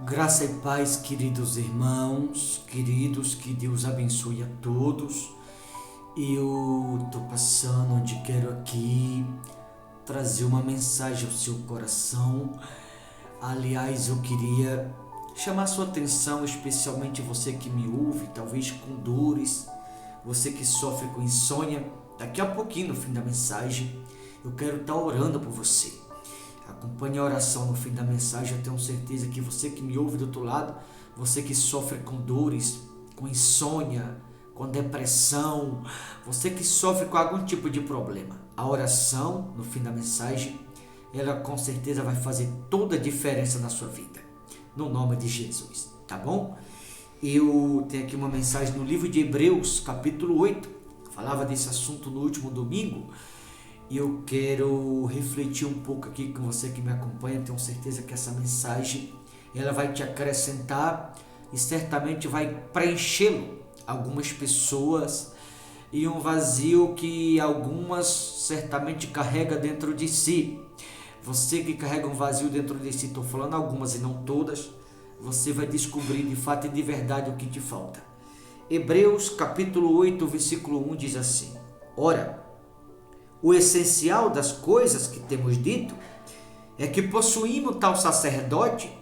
Graça e paz, queridos irmãos, queridos, que Deus abençoe a todos. Eu estou passando onde quero aqui trazer uma mensagem ao seu coração. Aliás, eu queria chamar sua atenção, especialmente você que me ouve, talvez com dores, você que sofre com insônia. Daqui a pouquinho, no fim da mensagem, eu quero estar orando por você. Acompanhe a oração no fim da mensagem. Eu tenho certeza que você que me ouve do outro lado, você que sofre com dores, com insônia, com depressão, você que sofre com algum tipo de problema, a oração no fim da mensagem, ela com certeza vai fazer toda a diferença na sua vida, no nome de Jesus, tá bom? Eu tenho aqui uma mensagem no livro de Hebreus, capítulo 8, falava desse assunto no último domingo. E eu quero refletir um pouco aqui com você que me acompanha. Tenho certeza que essa mensagem ela vai te acrescentar e certamente vai preenchê-lo. Algumas pessoas e um vazio que algumas certamente carrega dentro de si. Você que carrega um vazio dentro de si, estou falando algumas e não todas, você vai descobrir de fato e de verdade o que te falta. Hebreus capítulo 8, versículo 1 diz assim: Ora, o essencial das coisas que temos dito é que possuímos tal sacerdote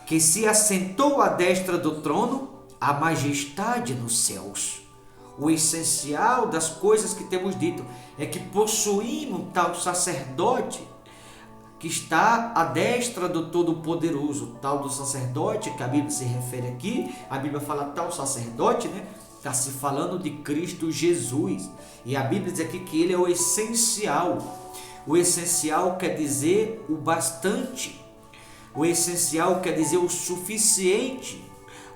que se assentou à destra do trono, a majestade nos céus. O essencial das coisas que temos dito é que possuímos tal sacerdote que está à destra do Todo-Poderoso, tal do sacerdote que a Bíblia se refere aqui. A Bíblia fala tal sacerdote, né? Está se falando de Cristo Jesus. E a Bíblia diz aqui que ele é o essencial. O essencial quer dizer o bastante. O essencial quer dizer o suficiente.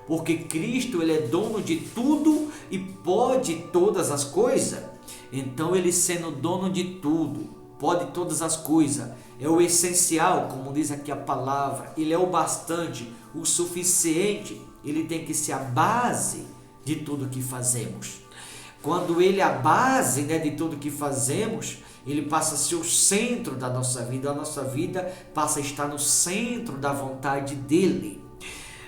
Porque Cristo ele é dono de tudo e pode todas as coisas. Então ele sendo dono de tudo, pode todas as coisas, é o essencial, como diz aqui a palavra. Ele é o bastante, o suficiente. Ele tem que ser a base de tudo que fazemos. Quando ele é a base, de tudo que fazemos, ele passa a ser o centro da nossa vida. A nossa vida passa a estar no centro da vontade dele.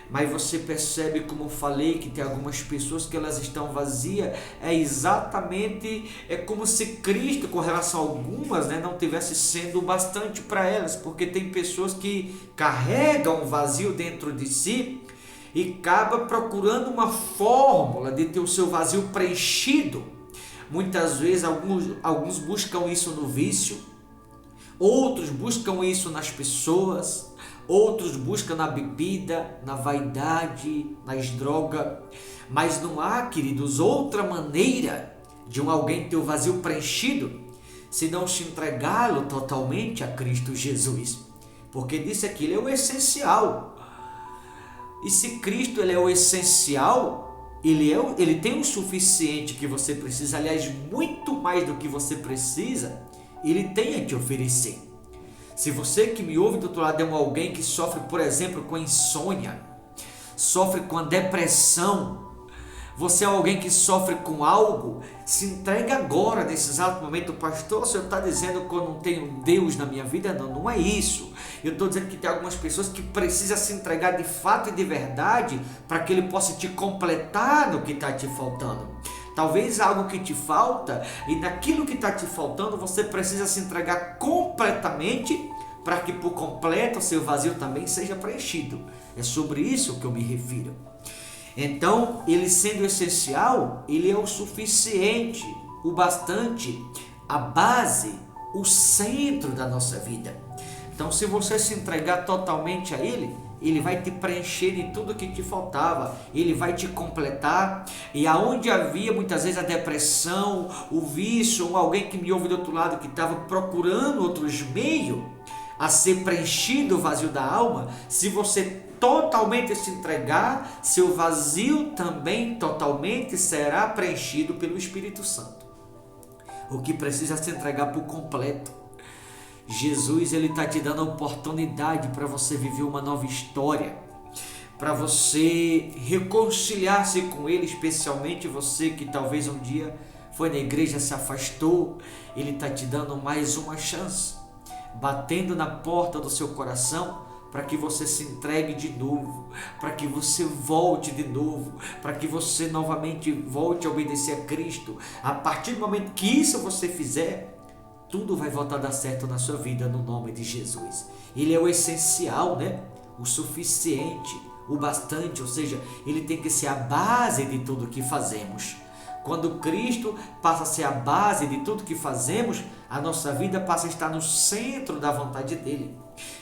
Mas você percebe, como eu falei, que tem algumas pessoas que elas estão vazias. É como se Cristo, com relação a algumas, não tivesse sendo bastante para elas. Porque tem pessoas que carregam um vazio dentro de si e acaba procurando uma fórmula de ter o seu vazio preenchido. Muitas vezes alguns buscam isso no vício, outros buscam isso nas pessoas, outros buscam na bebida, na vaidade, nas drogas. Mas não há, queridos, outra maneira de alguém ter o vazio preenchido se não se entregá-lo totalmente a Cristo Jesus. Porque disse aqui, ele é o essencial. E se Cristo ele é o essencial, ele tem o suficiente que você precisa, aliás, muito mais do que você precisa, ele tem a te oferecer. Se você que me ouve do outro lado é alguém que sofre, por exemplo, com insônia, sofre com a depressão, você é alguém que sofre com algo, se entregue agora, nesse exato momento. Pastor, o senhor está dizendo que eu não tenho Deus na minha vida? Não é isso. Eu estou dizendo que tem algumas pessoas que precisam se entregar de fato e de verdade para que ele possa te completar no que está te faltando. Talvez algo que te falta, e naquilo que está te faltando você precisa se entregar completamente para que por completo o seu vazio também seja preenchido. É sobre isso que eu me refiro. Então, ele sendo essencial, ele é o suficiente, o bastante, a base, o centro da nossa vida. Então, se você se entregar totalmente a ele, ele vai te preencher de tudo que te faltava, ele vai te completar. E aonde havia muitas vezes a depressão, o vício, ou alguém que me ouve do outro lado que estava procurando outros meios a ser preenchido o vazio da alma, se você totalmente se entregar, seu vazio também totalmente será preenchido pelo Espírito Santo. O que precisa se entregar por completo. Jesus ele está te dando a oportunidade para você viver uma nova história, para você reconciliar-se com ele, especialmente você que talvez um dia foi na igreja, se afastou. Ele está te dando mais uma chance, batendo na porta do seu coração para que você se entregue de novo, para que você volte de novo, para que você novamente volte a obedecer a Cristo. A partir do momento que isso você fizer, tudo vai voltar a dar certo na sua vida, no nome de Jesus. Ele é o essencial, né? O suficiente, o bastante, ou seja, ele tem que ser a base de tudo que fazemos. Quando Cristo passa a ser a base de tudo que fazemos, a nossa vida passa a estar no centro da vontade dele.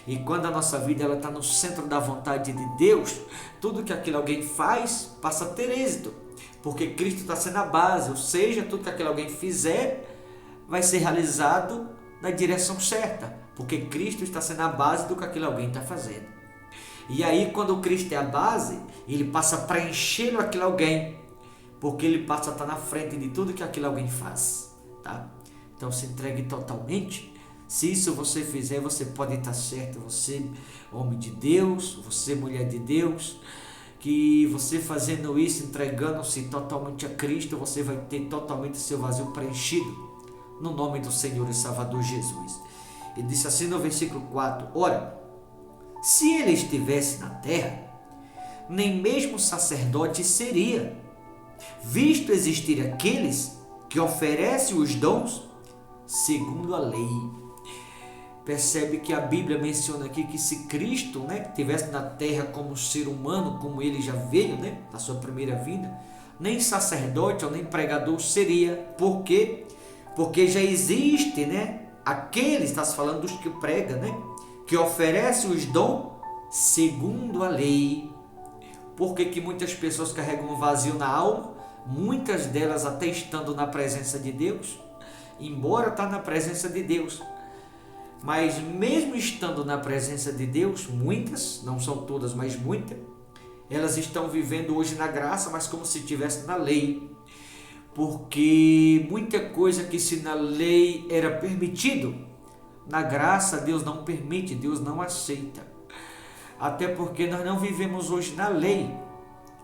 E quando a nossa vida está no centro da vontade de Deus, tudo que aquele alguém faz passa a ter êxito, porque Cristo está sendo a base, ou seja, tudo que aquele alguém fizer vai ser realizado na direção certa, porque Cristo está sendo a base do que aquele alguém está fazendo. E aí, quando Cristo é a base, ele passa a preencher aquele alguém, porque ele passa a estar na frente de tudo que aquele alguém faz, tá? Então se entregue totalmente. Se isso você fizer, você pode estar certo. Você, homem de Deus, você, mulher de Deus, que você fazendo isso, entregando-se totalmente a Cristo, você vai ter totalmente seu vazio preenchido, no nome do Senhor e Salvador Jesus. Ele disse assim no versículo 4: ora, se ele estivesse na terra, nem mesmo sacerdote seria, visto existir aqueles que oferecem os dons segundo a lei. Percebe que a Bíblia menciona aqui que se Cristo, né, estivesse na terra como ser humano, como ele já veio, né, na sua primeira vida, nem sacerdote ou nem pregador seria. Por quê? Porque já existe, né, aqueles, está se falando dos que pregam, né, que oferecem os dons segundo a lei. Por que muitas pessoas carregam um vazio na alma? Muitas delas até estando na presença de Deus, embora está na presença de Deus, mas mesmo estando na presença de Deus, muitas, não são todas, mas muitas, elas estão vivendo hoje na graça, mas como se estivesse na lei, porque muita coisa que se na lei era permitido, na graça Deus não permite, Deus não aceita, até porque nós não vivemos hoje na lei,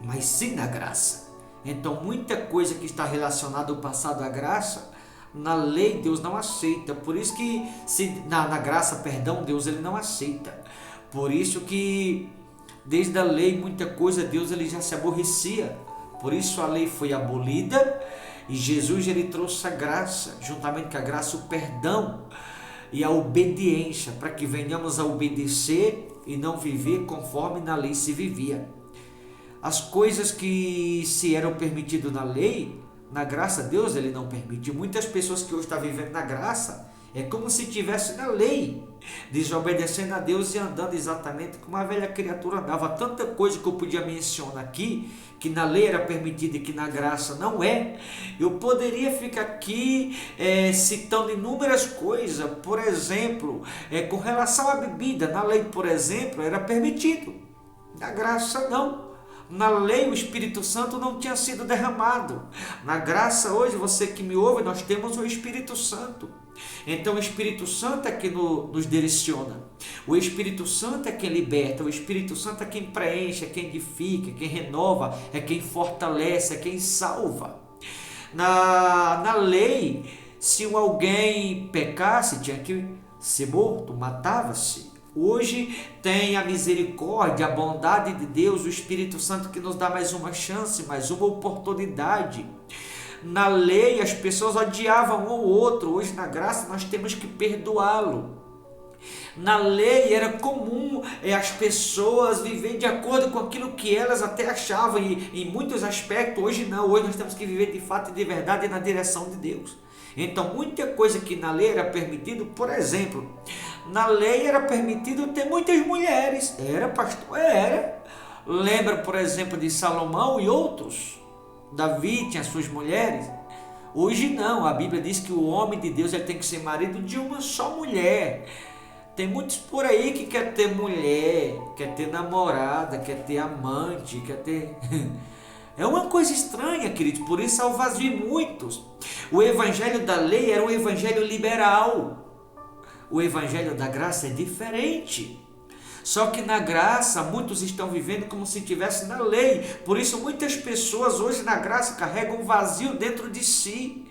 mas sim na graça. Então muita coisa que está relacionada ao passado à graça, na lei Deus não aceita. Por isso que na graça, perdão, Deus ele não aceita. Por isso que desde a lei muita coisa Deus ele já se aborrecia. Por isso a lei foi abolida e Jesus ele trouxe a graça, juntamente com a graça o perdão e a obediência, para que venhamos a obedecer e não viver conforme na lei se vivia. As coisas que se eram permitidas na lei, na graça Deus ele não permite. Muitas pessoas que hoje estão vivendo na graça, é como se estivesse na lei, desobedecendo a Deus e andando exatamente como uma velha criatura andava. Tanta coisa que eu podia mencionar aqui, que na lei era permitida e que na graça não é. Eu poderia ficar aqui citando inúmeras coisas. Por exemplo, com relação à bebida, na lei, por exemplo, era permitido, na graça não. Na lei o Espírito Santo não tinha sido derramado. Na graça hoje, você que me ouve, nós temos o Espírito Santo. Então o Espírito Santo é quem nos direciona. O Espírito Santo é quem liberta. O Espírito Santo é quem preenche, é quem edifica, é quem renova, é quem fortalece, é quem salva. Na lei, se alguém pecasse, tinha que ser morto, matava-se. Hoje tem a misericórdia, a bondade de Deus, o Espírito Santo que nos dá mais uma chance, mais uma oportunidade. Na lei as pessoas odiavam um ao outro, hoje na graça nós temos que perdoá-lo. Na lei era comum as pessoas viverem de acordo com aquilo que elas até achavam, e em muitos aspectos hoje não, hoje nós temos que viver de fato e de verdade na direção de Deus. Então muita coisa que na lei era permitido, por exemplo, na lei era permitido ter muitas mulheres. Era, pastor? Era. Lembra, por exemplo, de Salomão e outros? Davi tinha suas mulheres. Hoje não. A Bíblia diz que o homem de Deus ele tem que ser marido de uma só mulher. Tem muitos por aí que quer ter mulher, quer ter namorada, quer ter amante, quer ter... É uma coisa estranha, queridos. Por isso há o vazio em muitos. O evangelho da lei era um evangelho liberal. O evangelho da graça é diferente. Só que na graça muitos estão vivendo como se estivesse na lei. Por isso muitas pessoas hoje na graça carregam um vazio dentro de si.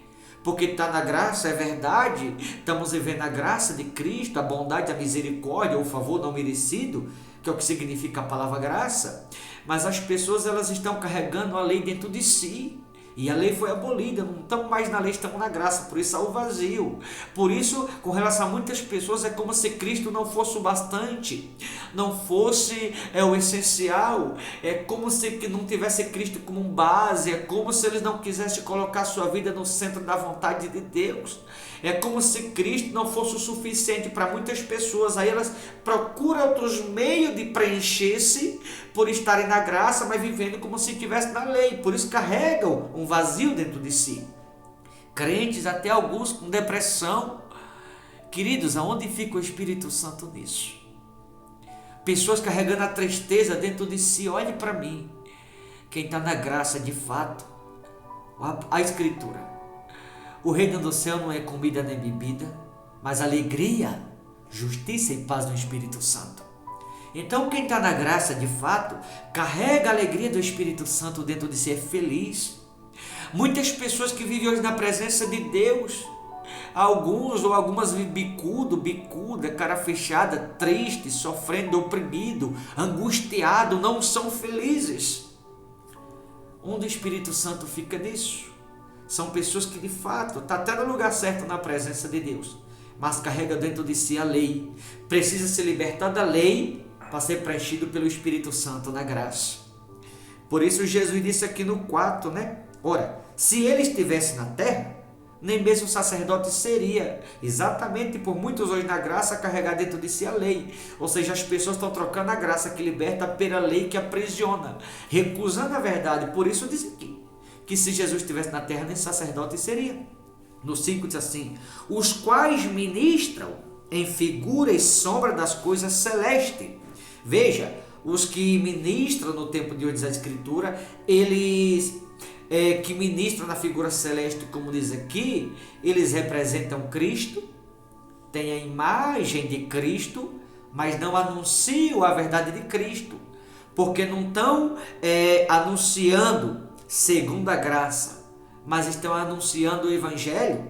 porque está na graça, é verdade, estamos vivendo a graça de Cristo, a bondade, a misericórdia, o favor não merecido, que é o que significa a palavra graça, mas as pessoas elas estão carregando a lei dentro de si. E a lei foi abolida, não estamos mais na lei, estamos na graça, por isso há o vazio. Por isso, com relação a muitas pessoas, é como se Cristo não fosse o bastante, não fosse o essencial, é como se não tivesse Cristo como base, é como se eles não quisessem colocar sua vida no centro da vontade de Deus. É como se Cristo não fosse o suficiente para muitas pessoas, aí elas procuram outros meios de preencher-se por estarem na graça, mas vivendo como se estivesse na lei, por isso carregam um vazio dentro de si. Crentes, até alguns com depressão. Queridos, aonde fica o Espírito Santo nisso? Pessoas carregando a tristeza dentro de si. Olhe para mim, quem está na graça de fato, a Escritura: o reino do céu não é comida nem bebida, mas alegria, justiça e paz no Espírito Santo. Então quem está na graça de fato, carrega a alegria do Espírito Santo dentro de si, é feliz. Muitas pessoas que vivem hoje na presença de Deus, alguns ou algumas bicuda, cara fechada, triste, sofrendo, oprimido, angustiado, não são felizes. Onde o Espírito Santo fica nisso? São pessoas que de fato estão até no lugar certo na presença de Deus, mas carrega dentro de si a lei, precisa se libertar da lei para ser preenchido pelo Espírito Santo na graça. Por isso Jesus disse aqui no 4, Ora, se ele estivesse na terra, nem mesmo o sacerdote seria, exatamente por muitos hoje na graça carregar dentro de si a lei. Ou seja, as pessoas estão trocando a graça que liberta pela lei que aprisiona, recusando a verdade. Por isso diz aqui, que se Jesus estivesse na terra, nem sacerdote seria. No 5 diz assim: os quais ministram em figura e sombra das coisas celestes. Veja, os que ministram no tempo de hoje, diz a Escritura, eles que ministram na figura celeste, como diz aqui, eles representam Cristo, têm a imagem de Cristo, mas não anunciam a verdade de Cristo, porque não estão anunciando segundo a graça, mas estão anunciando o Evangelho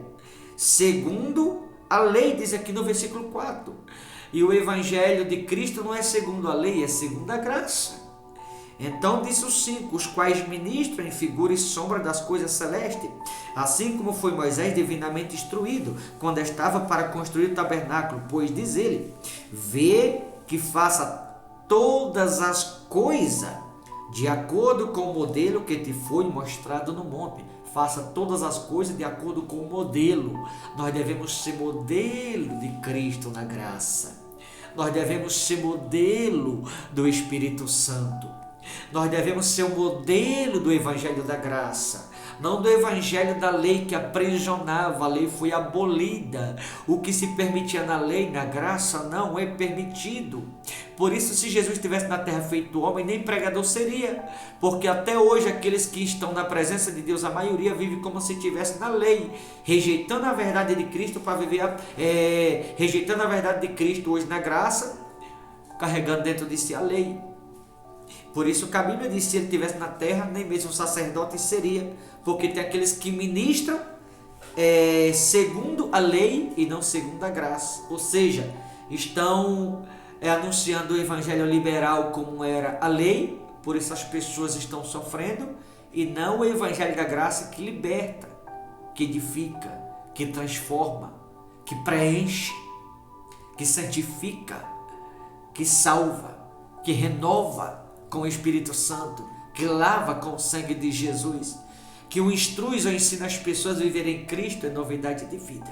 segundo a lei, diz aqui no versículo 4. E o Evangelho de Cristo não é segundo a lei, é segundo a graça. Então disse o 5, os quais ministram em figura e sombra das coisas celestes, assim como foi Moisés divinamente instruído, quando estava para construir o tabernáculo, pois diz ele: vê que faça todas as coisas de acordo com o modelo que te foi mostrado no monte. Faça todas as coisas de acordo com o modelo. Nós devemos ser modelo de Cristo na graça. Nós devemos ser modelo do Espírito Santo. Nós devemos ser o modelo do Evangelho da graça, não do Evangelho da lei que aprisionava. A lei foi abolida. O que se permitia na lei, na graça, não é permitido. Por isso, se Jesus estivesse na terra feito homem, nem pregador seria, porque até hoje aqueles que estão na presença de Deus, a maioria vive como se estivesse na lei, rejeitando a verdade de Cristo para viver, rejeitando a verdade de Cristo hoje na graça, carregando dentro de si a lei. Por isso que a Bíblia diz: se ele estivesse na terra, nem mesmo sacerdote seria, porque tem aqueles que ministram segundo a lei e não segundo a graça, ou seja, estão anunciando o evangelho liberal como era a lei, por isso as pessoas estão sofrendo, e não o evangelho da graça que liberta, que edifica, que transforma, que preenche, que santifica, que salva, que renova com o Espírito Santo, que lava com o sangue de Jesus, que o instrui ou ensina as pessoas a viverem em Cristo em novidade de vida.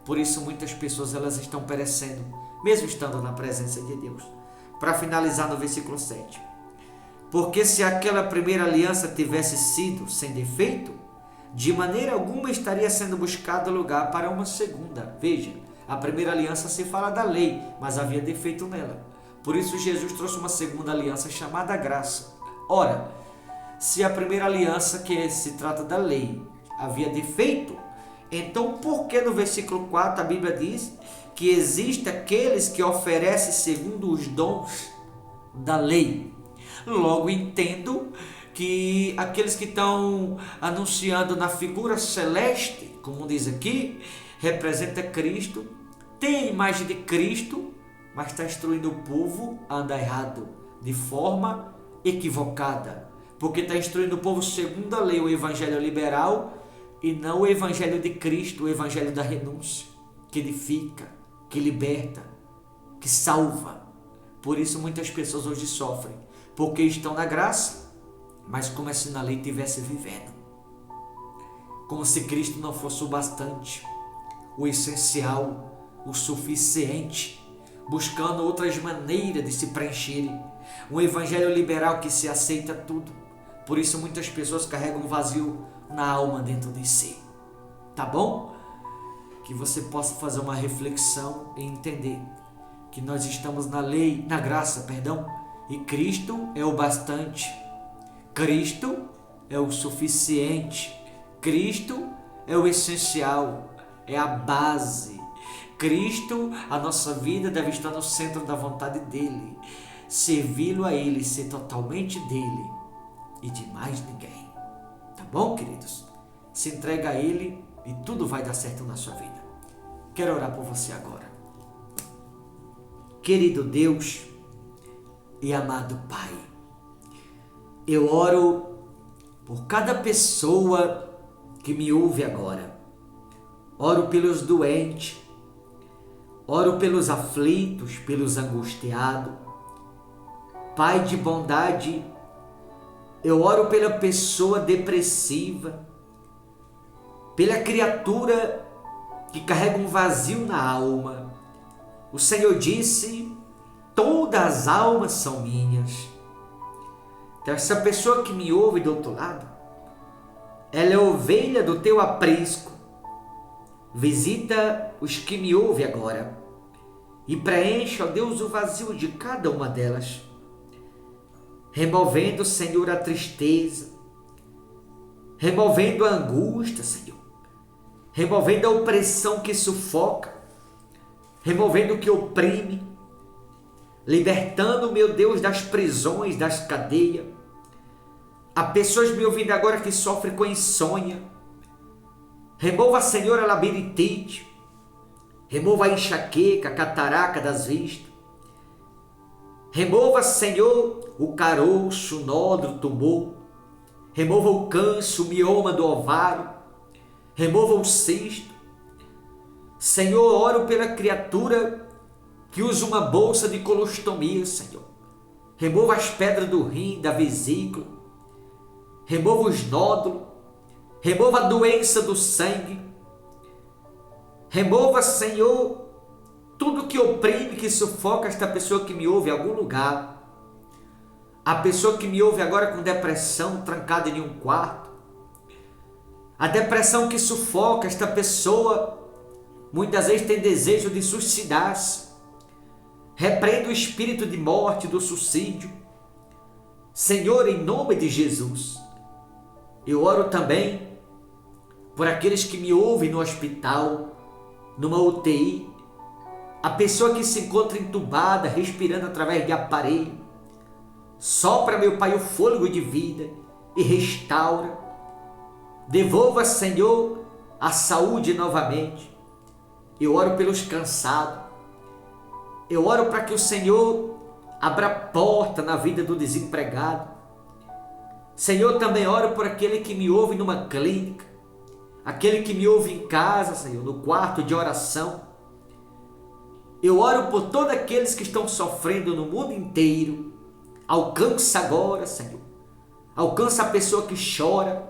Por isso muitas pessoas elas estão perecendo, mesmo estando na presença de Deus. Para finalizar no versículo 7. Porque se aquela primeira aliança tivesse sido sem defeito, de maneira alguma estaria sendo buscado lugar para uma segunda. Veja, a primeira aliança se fala da lei, mas havia defeito nela. Por isso Jesus trouxe uma segunda aliança chamada graça. Ora, se a primeira aliança, que se trata da lei, havia defeito, então por que no versículo 4 a Bíblia diz que existem aqueles que oferecem segundo os dons da lei? Logo entendo que aqueles que estão anunciando na figura celeste, como diz aqui, representa Cristo, tem a imagem de Cristo, mas está instruindo o povo a andar errado, de forma equivocada, porque está instruindo o povo segundo a lei, o evangelho liberal, e não o evangelho de Cristo, o evangelho da renúncia, que edifica, que liberta, que salva. Por isso muitas pessoas hoje sofrem, porque estão na graça, mas como se na lei estivesse vivendo, como se Cristo não fosse o bastante, o essencial, o suficiente, buscando outras maneiras de se preencherem, um evangelho liberal que se aceita tudo. Por isso muitas pessoas carregam um vazio na alma dentro de si. Tá bom? Que você possa fazer uma reflexão e entender que nós estamos na lei, na graça, perdão, e Cristo é o bastante, Cristo é o suficiente, Cristo é o essencial, é a base. Cristo, a nossa vida deve estar no centro da vontade dele, servi-lo a ele, ser totalmente dele e de mais ninguém. Tá bom, queridos? Se entrega a ele e tudo vai dar certo na sua vida. Quero orar por você agora. Querido Deus e amado Pai, eu oro por cada pessoa que me ouve agora. Oro pelos doentes, oro pelos aflitos, pelos angustiados. Pai de bondade, eu oro pela pessoa depressiva, pela criatura que carrega um vazio na alma. O Senhor disse: todas as almas são minhas. Então essa pessoa que me ouve do outro lado, ela é ovelha do teu aprisco. Visita os que me ouvem agora e preenche, ó Deus, o vazio de cada uma delas, removendo, Senhor, a tristeza, removendo a angústia, Senhor, removendo a opressão que sufoca, removendo o que oprime, libertando, meu Deus, das prisões, das cadeias. Há pessoas me ouvindo agora que sofrem com insônia. Remova, Senhor, a labirintite, remova a enxaqueca, a catarata das vistas. Remova, Senhor, o caroço, o nódulo, o tumor. Remova o câncer, o mioma do ovário. Remova o cisto. Senhor, oro pela criatura que usa uma bolsa de colostomia, Senhor. Remova as pedras do rim, da vesícula. Remova os nódulos. Remova a doença do sangue. Remova, Senhor, tudo que oprime, que sufoca esta pessoa que me ouve em algum lugar. A pessoa que me ouve agora com depressão, trancada em um quarto. A depressão que sufoca esta pessoa, muitas vezes tem desejo de suicidar-se. Repreenda o espírito de morte, do suicídio. Senhor, em nome de Jesus, eu oro também por aqueles que me ouvem no hospital, numa UTI, a pessoa que se encontra entubada, respirando através de aparelho. Sopra, meu Pai, o fôlego de vida e restaura. Devolva, Senhor, a saúde novamente. Eu oro pelos cansados. Eu oro para que o Senhor abra porta na vida do desempregado. Senhor, também oro por aquele que me ouve numa clínica, aquele que me ouve em casa, Senhor, no quarto de oração. Eu oro por todos aqueles que estão sofrendo no mundo inteiro. Alcança agora, Senhor. Alcança a pessoa que chora.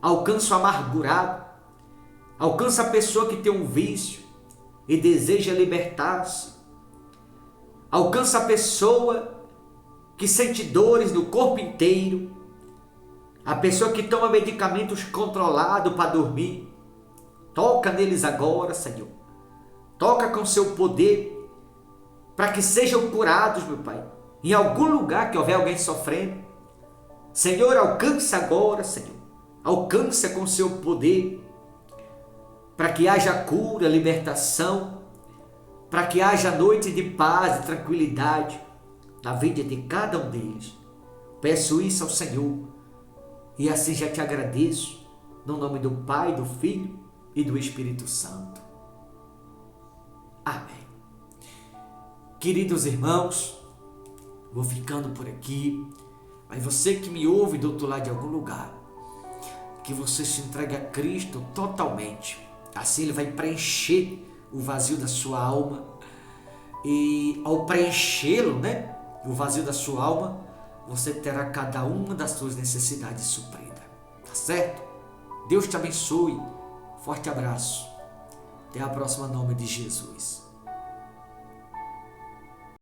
Alcança o amargurado. Alcança a pessoa que tem um vício e deseja libertar-se. Alcança a pessoa que sente dores no corpo inteiro. A pessoa que toma medicamentos controlados para dormir. Toca neles agora, Senhor. Toca com seu poder para que sejam curados, meu Pai. Em algum lugar que houver alguém sofrendo. Senhor, alcança agora, Senhor. Alcança com seu poder para que haja cura, libertação, para que haja noite de paz e tranquilidade na vida de cada um deles. Peço isso ao Senhor, E assim já te agradeço, no nome do Pai, do Filho e do Espírito Santo. Amém. Queridos irmãos, vou ficando por aqui. Mas você que me ouve do outro lado de algum lugar, que você se entregue a Cristo totalmente. Assim Ele vai preencher o vazio da sua alma. E ao preenchê-lo, o vazio da sua alma, você terá cada uma das suas necessidades suprida. Tá certo? Deus te abençoe. Forte abraço. Até a próxima, em nome de Jesus.